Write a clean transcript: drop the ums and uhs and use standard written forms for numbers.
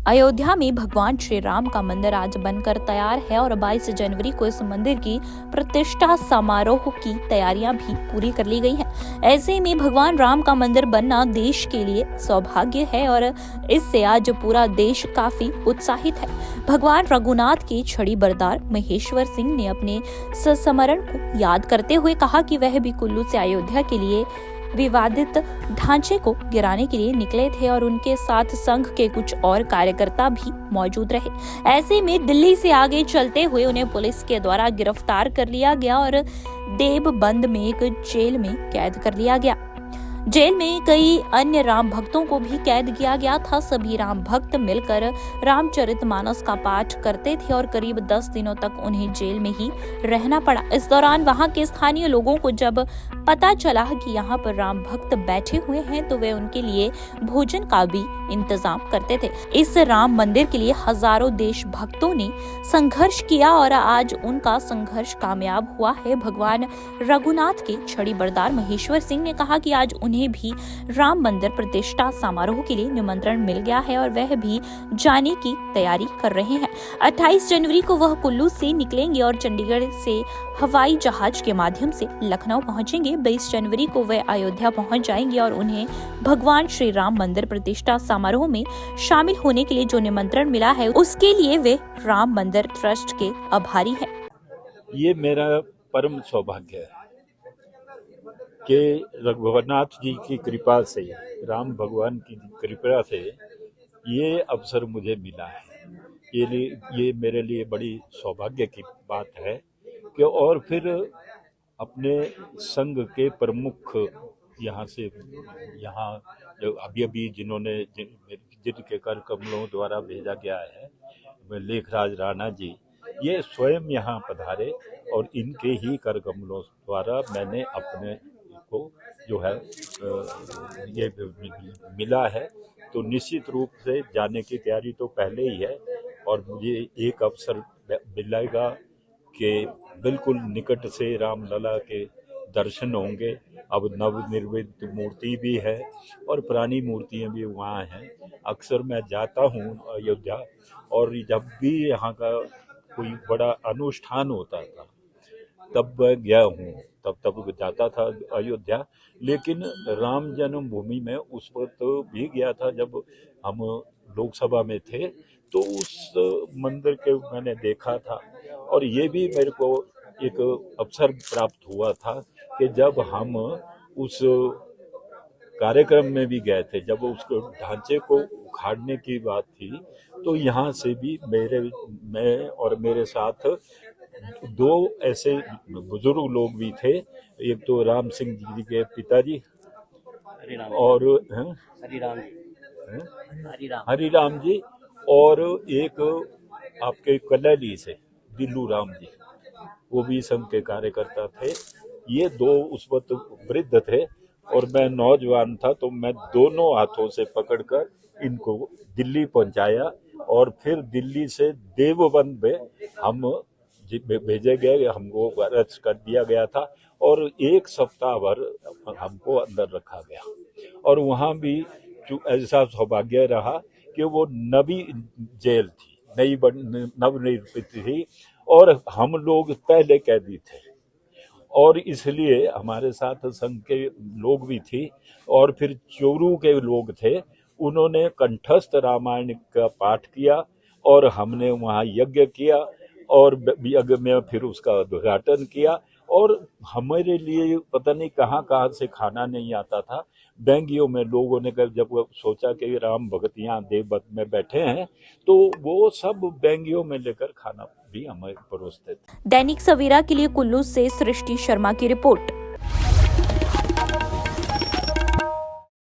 अयोध्या में भगवान श्री राम का मंदिर आज बनकर तैयार है और 22 जनवरी को इस मंदिर की प्रतिष्ठा समारोह की तैयारियां भी पूरी कर ली गई हैं। ऐसे में भगवान राम का मंदिर बनना देश के लिए सौभाग्य है और इससे आज पूरा देश काफी उत्साहित है। भगवान रघुनाथ के छड़ी बरदार महेश्वर सिंह ने अपने संस्मरण को याद करते हुए कहा कि वह भी कुल्लू से अयोध्या के लिए विवादित ढांचे को गिराने के लिए निकले थे और उनके साथ संघ के कुछ और कार्यकर्ता भी मौजूद रहे। ऐसे में दिल्ली से आगे चलते हुए उन्हें पुलिस के द्वारा गिरफ्तार कर लिया गया और देवबंद में एक जेल में कैद कर लिया गया। जेल में कई अन्य राम भक्तों को भी कैद किया गया था। सभी राम भक्त मिलकर रामचरितमानस का पाठ करते थे और करीब 10 दिनों तक उन्हें जेल में ही रहना पड़ा। इस दौरान वहां के स्थानीय लोगों को जब पता चला कि यहाँ पर राम भक्त बैठे हुए हैं तो वे उनके लिए भोजन का भी इंतजाम करते थे। इस राम मंदिर के लिए हजारों देशभक्तों ने संघर्ष किया और आज उनका संघर्ष कामयाब हुआ है। भगवान रघुनाथ के छड़ी बरदार महेश्वर सिंह ने कहा कि आज उन्हें भी राम मंदिर प्रतिष्ठा समारोह के लिए निमंत्रण मिल गया है और वह भी जाने की तैयारी कर रहे हैं। 28 जनवरी को वह कुल्लू से निकलेंगे और चंडीगढ़ से हवाई जहाज के माध्यम से लखनऊ पहुंचेंगे। 22 जनवरी को वे अयोध्या पहुंच जाएंगे और उन्हें भगवान श्री राम मंदिर प्रतिष्ठा समारोह में शामिल होने के लिए जो निमंत्रण मिला है उसके लिए वे राम मंदिर ट्रस्ट के आभारी हैं। ये मेरा परम सौभाग्य है कि रघुनाथ जी की कृपा से, राम भगवान की कृपा से ये अवसर मुझे मिला है। ये मेरे लिए बड़ी सौभाग्य की बात है कि और फिर अपने संघ के प्रमुख यहाँ जो अभी जिनके कर कमलों द्वारा भेजा गया है, लेखराज राणा जी, ये स्वयं यहाँ पधारे और इनके ही कर कमलों द्वारा मैंने अपने को जो है ये मिला है। तो निश्चित रूप से जाने की तैयारी तो पहले ही है और मुझे एक अवसर मिलेगा कि बिल्कुल निकट से रामलला के दर्शन होंगे। अब नवनिर्मित मूर्ति भी है और पुरानी मूर्तियां भी वहाँ हैं। अक्सर मैं जाता हूँ अयोध्या और जब भी यहाँ का कोई बड़ा अनुष्ठान होता था तब गया हूँ, तब जाता था अयोध्या। लेकिन राम जन्मभूमि में उस वक्त भी गया था जब हम लोकसभा में थे, तो उस मंदिर के मैंने देखा था और ये भी मेरे को एक अवसर प्राप्त हुआ था कि जब हम उस कार्यक्रम में भी गए थे, जब उसको ढांचे को उखाड़ने की बात थी, तो यहाँ से भी मैं और मेरे साथ दो ऐसे बुजुर्ग लोग भी थे। एक तो राम सिंह जी के पिताजी और हरिराम जी और एक आपके कलैली से दिल्लू राम जी, वो भी संघ के कार्यकर्ता थे। ये दो उस वक्त वृद्ध थे और मैं नौजवान था, तो मैं दोनों हाथों से पकड़कर इनको दिल्ली पहुंचाया और फिर दिल्ली से देवबंद में हम भेजे गए। हमको अरेस्ट कर दिया गया था और एक सप्ताह भर हमको अंदर रखा गया और वहाँ भी ऐसा सौभाग्य रहा कि वो नवी जेल थी, नवनिर्मित थी और हम लोग पहले कैदी थे और इसलिए हमारे साथ संघ के लोग भी थी और फिर चोरू के लोग थे। उन्होंने कंठस्थ रामायण का पाठ किया और हमने वहाँ यज्ञ किया और यज्ञ में फिर उसका उद्घाटन किया और हमारे लिए पता नहीं कहाँ से खाना नहीं आता था। बैंगियों में लोगों ने जब सोचा कि राम भगत यहाँ देवबंद में बैठे हैं तो वो सब बैंगियों में लेकर खाना भी हमें परोसते थे। दैनिक सवेरा के लिए कुल्लू से सृष्टि शर्मा की रिपोर्ट।